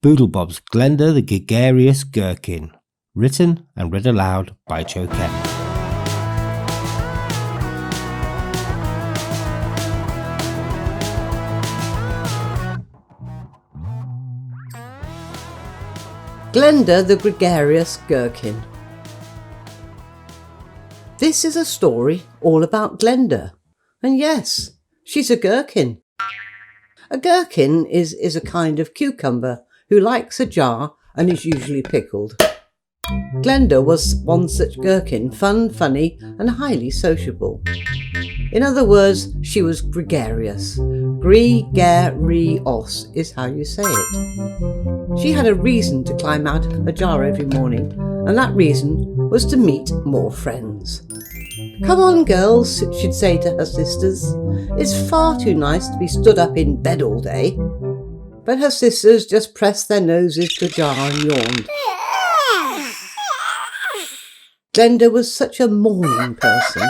Boodlebob's Glenda the Gregarious Gherkin, written and read aloud by Jo Kemp. Glenda the Gregarious Gherkin. This is a story all about Glenda. And yes, she's a gherkin. A gherkin is a kind of cucumber who likes a jar and is usually pickled. Glenda was one such gherkin, fun, funny and highly sociable. In other words, she was gregarious. Gregarious is how you say it. She had a reason to climb out of a jar every morning, and that reason was to meet more friends. "Come on, girls," she'd say to her sisters. "It's far too nice to be stood up in bed all day." But her sisters just pressed their noses to the jar and yawned. Glenda was such a morning person.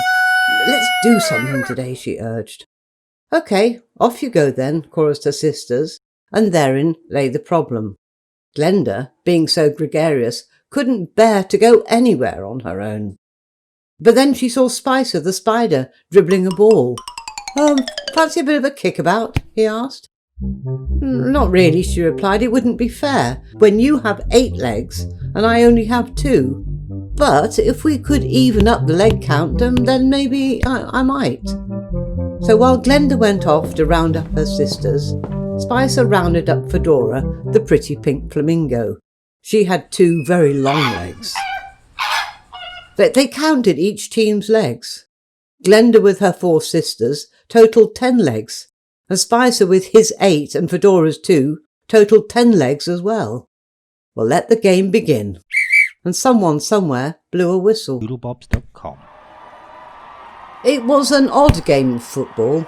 "Let's do something today," she urged. "Okay, off you go then," chorused her sisters, and therein lay the problem. Glenda, being so gregarious, couldn't bear to go anywhere on her own. But then she saw Spicer the spider dribbling a ball. "Fancy a bit of a kickabout?" he asked. "Not really," she replied. "It wouldn't be fair when you have 8 legs and I only have 2. But if we could even up the leg count, then maybe I might." So while Glenda went off to round up her sisters, Spicer rounded up Fedora, the pretty pink flamingo. She had 2 very long legs. They counted each team's legs. Glenda with her 4 sisters totalled 10 legs, and Spicer with his 8 and Fedora's 2 totalled 10 legs as well. Well, let the game begin. And someone somewhere blew a whistle. Boodlebobs.com. It was an odd game of football.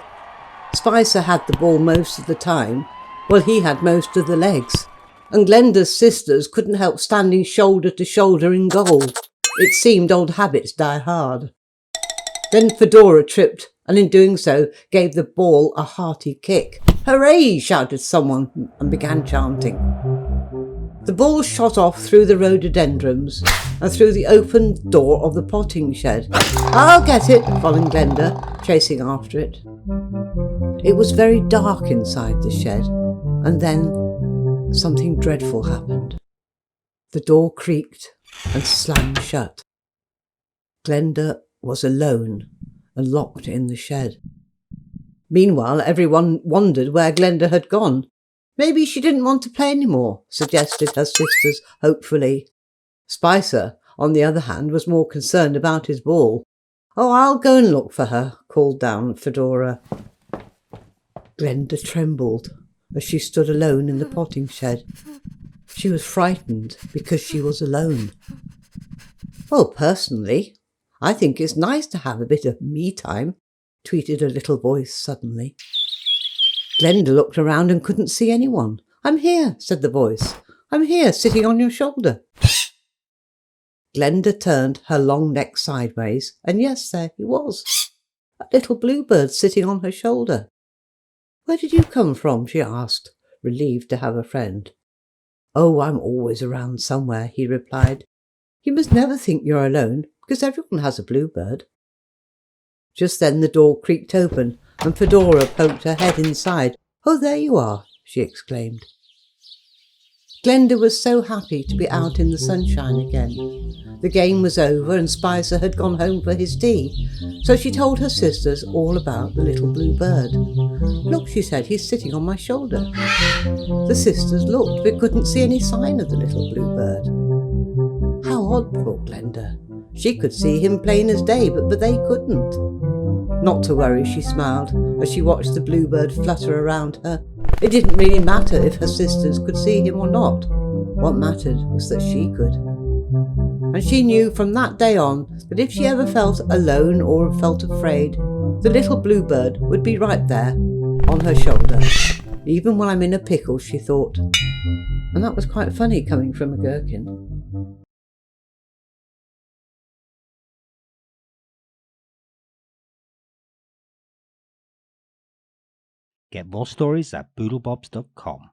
Spicer had the ball most of the time, while he had most of the legs, and Glenda's sisters couldn't help standing shoulder to shoulder in goal. It seemed old habits die hard. Then Fedora tripped, and in doing so gave the ball a hearty kick. "Hooray!" shouted someone, and began chanting. The ball shot off through the rhododendrons and through the open door of the potting shed. "I'll get it," followed Glenda, chasing after it. It was very dark inside the shed, and then something dreadful happened. The door creaked and slammed shut. Glenda was alone and locked in the shed. Meanwhile, everyone wondered where Glenda had gone. "Maybe she didn't want to play any more," suggested her sisters hopefully. Spicer, on the other hand, was more concerned about his ball. "Oh, I'll go and look for her," called down Fedora. Glenda trembled as she stood alone in the potting shed. She was frightened because she was alone. "Well, personally, I think it's nice to have a bit of me time," tweeted a little voice suddenly. Glenda looked around and couldn't see anyone. "I'm here," said the voice. "I'm here, sitting on your shoulder." Glenda turned her long neck sideways, and yes, there he was. A little bluebird sitting on her shoulder. "Where did you come from?" she asked, relieved to have a friend. "Oh, I'm always around somewhere," he replied. "You must never think you're alone, because everyone has a bluebird." Just then the door creaked open, and Fedora poked her head inside. "Oh, there you are," she exclaimed. Glenda was so happy to be out in the sunshine again. The game was over and Spicer had gone home for his tea, so she told her sisters all about the little blue bird. "Look," she said, "he's sitting on my shoulder." The sisters looked but couldn't see any sign of the little blue bird. How odd, thought Glenda. She could see him plain as day, but they couldn't. Not to worry, she smiled as she watched the bluebird flutter around her. It didn't really matter if her sisters could see him or not. What mattered was that she could. And she knew from that day on that if she ever felt alone or felt afraid, the little bluebird would be right there on her shoulder. "Even when I'm in a pickle," she thought. And that was quite funny coming from a gherkin. Get more stories at boodlebobs.com.